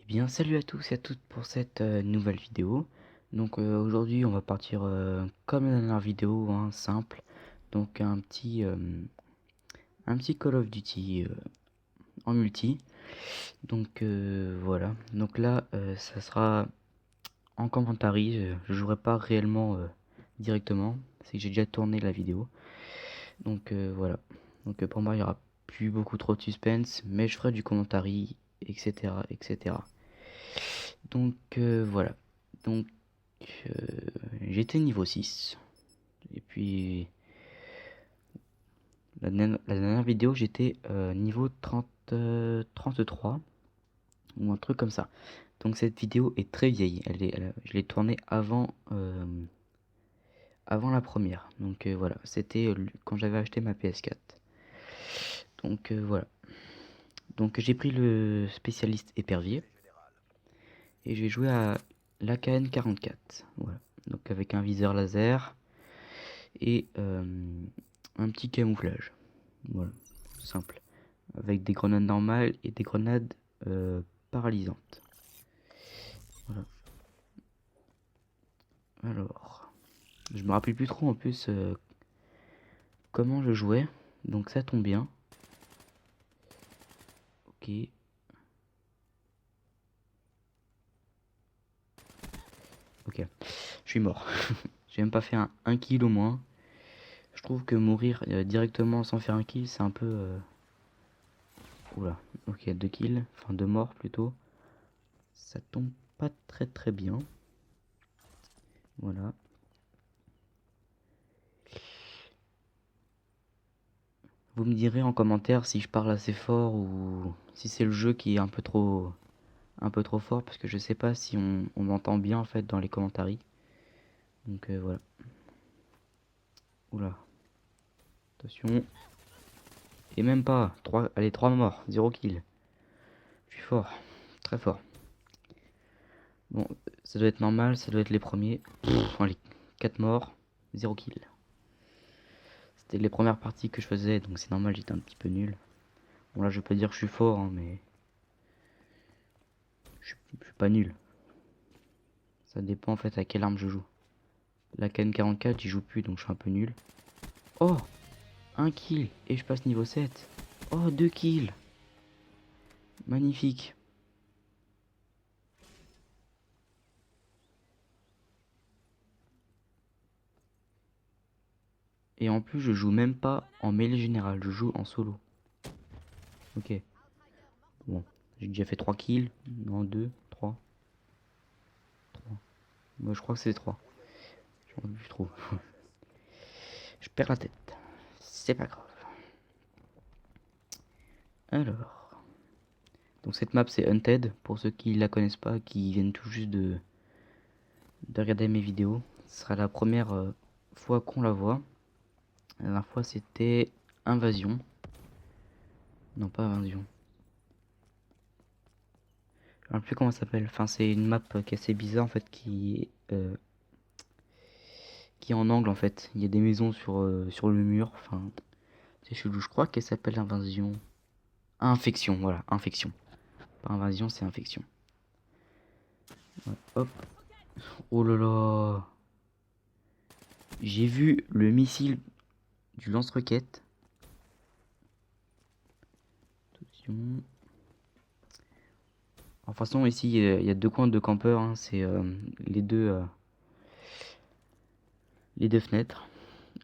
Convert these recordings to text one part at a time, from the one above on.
Bien, salut à tous et à toutes pour cette nouvelle vidéo. Donc aujourd'hui, on va partir comme la dernière vidéo, hein, simple. Donc un petit Call of Duty en multi. Donc voilà. Donc là, ça sera en commentaire. Je jouerai pas réellement directement. C'est que j'ai déjà tourné la vidéo. Donc voilà. Donc pour moi, il y aura plus beaucoup trop de suspense, mais je ferai du commentaire, etc., etc. Donc voilà. Donc euh, j'étais niveau 6. Et puis la dernière vidéo j'étais niveau 30, 33 ou un truc comme ça. Donc cette vidéo est très vieille. Je l'ai tournée avant la première. Donc voilà, c'était quand j'avais acheté ma PS4. Donc voilà. Donc j'ai pris le spécialiste épervier et j'ai joué à l'AKN 44. Voilà. Donc avec un viseur laser et un petit camouflage. Voilà, simple. Avec des grenades normales et des grenades paralysantes. Voilà. Alors, je me rappelle plus trop en plus comment je jouais. Donc ça tombe bien. Ok. Ok. Je suis mort. J'ai même pas fait un kill au moins. Je trouve que mourir directement sans faire un kill, c'est un peu... Oula. Ok, 2 kills. Enfin, 2 morts plutôt. Ça tombe pas très très bien. Voilà. Vous me direz en commentaire si je parle assez fort ou si c'est le jeu qui est un peu trop fort parce que je sais pas si on m'entend bien en fait dans les commentaires. Donc voilà. Oula, attention. Et même pas. Allez, 3 morts, 0 kill. Je suis fort, très fort. Bon, ça doit être normal, ça doit être les premiers. Allez, 4 morts, 0 kill. C'était les premières parties que je faisais, donc c'est normal, j'étais un petit peu nul. Bon là je peux dire que je suis fort, hein, mais je suis pas nul. Ça dépend en fait à quelle arme je joue. La KN44 j'y joue plus donc je suis un peu nul. Oh, un kill et je passe niveau 7. Oh, 2 kills. Magnifique. Et en plus je joue même pas en mêlée générale, je joue en solo. Ok. Bon, j'ai déjà fait 3 kills. Non, 2, 3. 3. Moi je crois que c'est 3. J'en ai plus trop. Je perds la tête. C'est pas grave. Alors. Donc cette map c'est Hunted. Pour ceux qui la connaissent pas, qui viennent tout juste de regarder mes vidéos. Ce sera la première fois qu'on la voit. La dernière fois c'était Invasion. Non, pas Invasion. Je ne sais plus comment ça s'appelle. Enfin, c'est une map qui est assez bizarre en fait, qui est en angle en fait. Il y a des maisons sur le mur. Enfin, c'est chelou. Je crois qu'elle s'appelle Invasion. Infection, voilà, infection. Pas invasion, c'est infection. Ouais, hop. Oh là là. J'ai vu le missile du lance-roquette. Attention. En façon, ici, il y a 2 coins de campeurs, hein. C'est les deux fenêtres.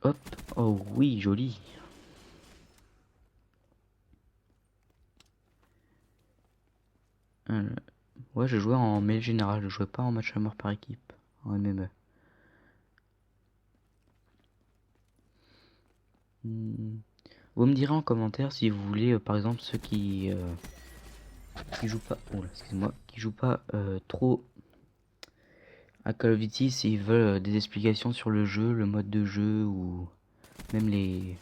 Hop. Oh oui, joli. Euh, ouais, je jouais en mêlée générale. Je jouais pas en match à mort par équipe. En MME. Hmm. Vous me direz en commentaire si vous voulez, par exemple, ceux qui jouent pas, oh là, excuse-moi, qui jouent pas trop à Call of Duty, s'ils veulent des explications sur le jeu, le mode de jeu ou même les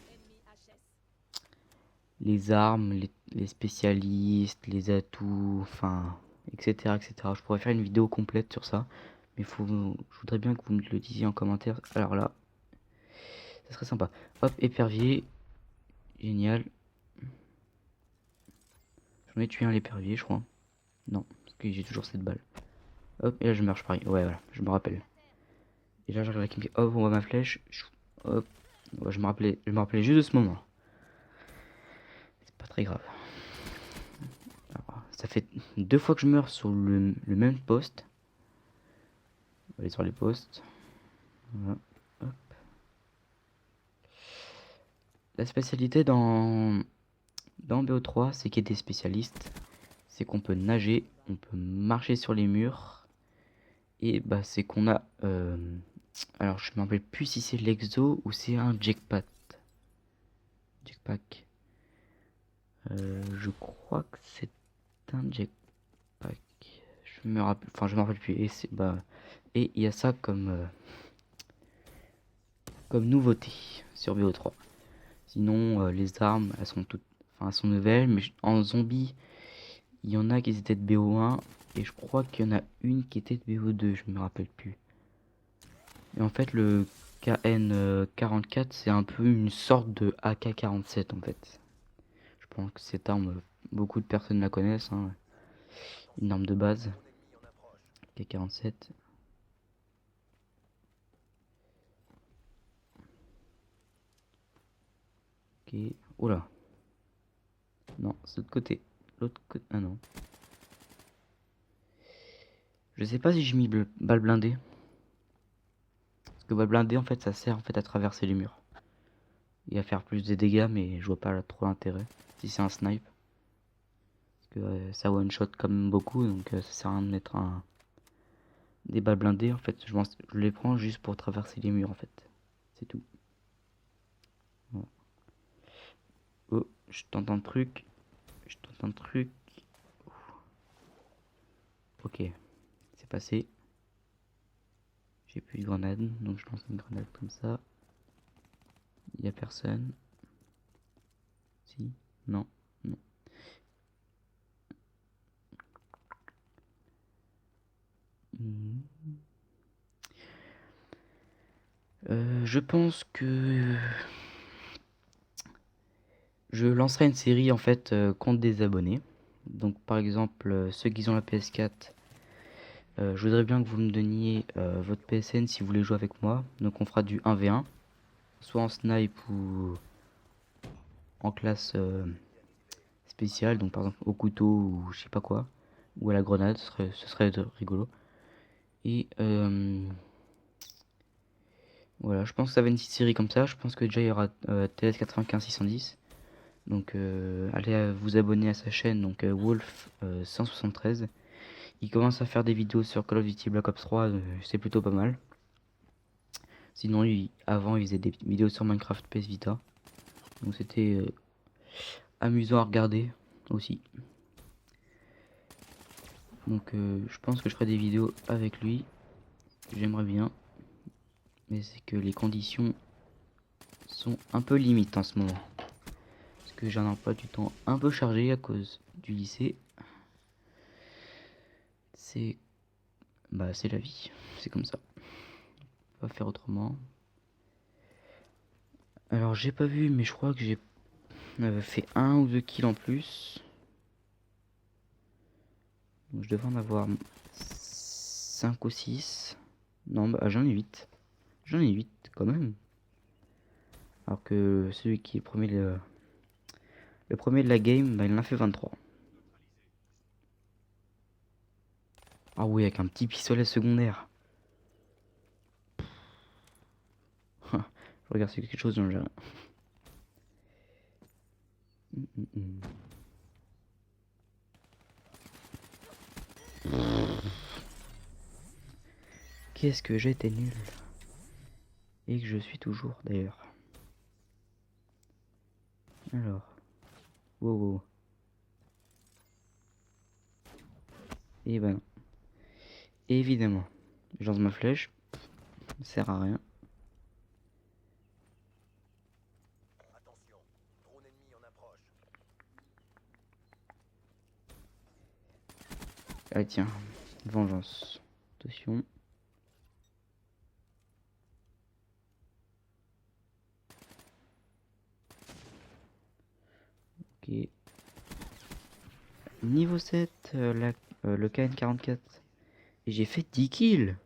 armes, les spécialistes, les atouts, enfin, etc., etc. Je pourrais faire une vidéo complète sur ça, mais je voudrais bien que vous me le disiez en commentaire. Alors là, ça serait sympa. Hop, épervier, génial. J'en ai tué un l'épervier, je crois. Non, Ok, j'ai toujours cette balle. Hop, et là je meurs, pareil. Ouais, voilà, je me rappelle. Et là j'arrive à hop, on voit ma flèche. Hop. Ouais, je me rappelais juste de ce moment. C'est pas très grave. Alors, ça fait 2 fois que je meurs sur le même poste. On va aller sur les postes. Voilà. Hop. La spécialité dans BO3, c'est qu'il y a des spécialistes. C'est qu'on peut nager, on peut marcher sur les murs. Et bah c'est qu'on a... alors je me rappelle plus si c'est l'exo ou c'est un jetpack. Jetpack. Je crois que c'est un jetpack. Je me rappelle plus. Et c'est et il y a ça comme nouveauté sur BO3. Sinon les armes elles sont toutes, elles sont nouvelles, mais en zombie il y en a qui étaient de BO1 et je crois qu'il y en a une qui était de BO2, je me rappelle plus. Et en fait le KN44 c'est un peu une sorte de AK-47 en fait. Je pense que cette arme beaucoup de personnes la connaissent, hein. Une arme de base. AK-47. Ok. Oula. Non, c'est l'autre côté. L'autre côté. Ah non. Je sais pas si j'ai mis balle blindée. Parce que balle blindée en fait ça sert en fait à traverser les murs. Et à faire plus de dégâts, mais je vois pas trop l'intérêt. Si c'est un snipe. Parce que ça one shot comme beaucoup, donc ça sert à rien de mettre des balles blindées en fait. Je les prends juste pour traverser les murs en fait. C'est tout. Voilà. Oh, je tente un truc. Je tente un truc. Ok, c'est passé. J'ai plus de grenade, donc je lance une grenade comme ça. Il y a personne. Si, non, non. Je pense que je lancerai une série en fait contre des abonnés. Donc par exemple ceux qui ont la PS4, je voudrais bien que vous me donniez votre PSN si vous voulez jouer avec moi. Donc on fera du 1v1, soit en snipe ou en classe spéciale, donc par exemple au couteau ou je sais pas quoi, ou à la grenade, ce serait rigolo. Et voilà, je pense que ça va être une petite série comme ça. Je pense que déjà il y aura TS 95 610. Donc allez vous abonner à sa chaîne, donc Wolf 173. Il commence à faire des vidéos sur Call of Duty Black Ops 3, c'est plutôt pas mal. Sinon avant il faisait des vidéos sur Minecraft PS Vita. Donc c'était amusant à regarder aussi. Donc je pense que je ferai des vidéos avec lui. J'aimerais bien. Mais c'est que les conditions sont un peu limites en ce moment. Parce que j'ai un emploi du temps un peu chargé à cause du lycée. C'est c'est la vie, c'est comme ça. On va faire autrement. Alors j'ai pas vu, mais je crois que j'ai fait 1 ou 2 kills en plus. Donc je devrais en avoir 5 ou 6. Non, j'en ai 8. J'en ai 8 quand même. Alors que celui qui est le premier de la game, il en a fait 23. Ah oui, avec un petit pistolet secondaire. Je regarde si quelque chose dans le jardin. Qu'est-ce que j'étais nul. Et que je suis toujours d'ailleurs. Alors. Wow, wow. Et ben non. Évidemment. Je lance ma flèche. Ça sert à rien. Attention, drone ennemi en approche. Ah tiens. Vengeance. Attention. Ok. Niveau 7, le KN44. Et j'ai fait 10 kills.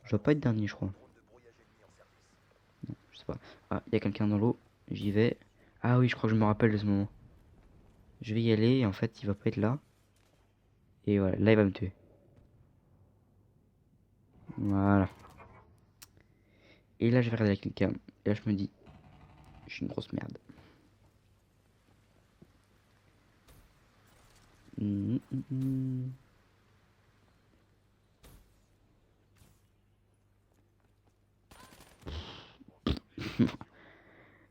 Je dois pas être dernier, je crois. Drone de brouillage ennemi en service. Non, je sais pas. Ah, il y a quelqu'un dans l'eau. J'y vais. Ah oui, je crois que je me rappelle de ce moment. Je vais y aller et en fait, il va pas être là. Et voilà, là, il va me tuer. Voilà. Et là, je vais regarder la killcam. Et là, je me dis, je suis une grosse merde. Hum, hum, hum.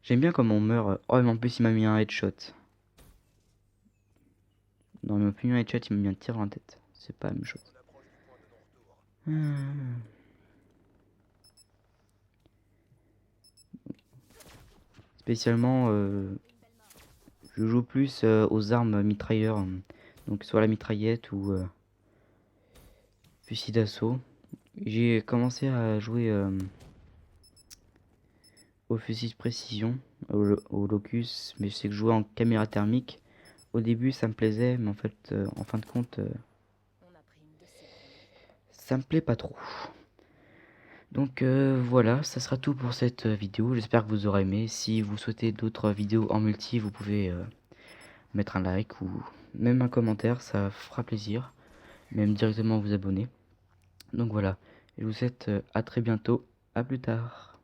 J'aime bien comment on meurt. Oh, mais en plus, il m'a mis un headshot. Non, il m'a plus mis un headshot, il m'a mis un tir dans la tête. C'est pas la même chose. On approche du point de non-retour. Hmm. Spécialement, je joue plus aux armes mitrailleurs. Donc, soit la mitraillette ou fusil d'assaut. J'ai commencé à jouer au fusil de précision, au locus, mais je sais que jouer en caméra thermique, au début ça me plaisait, mais en fait, en fin de compte, ça me plaît pas trop. Donc voilà, ça sera tout pour cette vidéo. J'espère que vous aurez aimé. Si vous souhaitez d'autres vidéos en multi, vous pouvez mettre un like ou même un commentaire, ça fera plaisir. Même directement vous abonner. Donc voilà, je vous souhaite à très bientôt. À plus tard.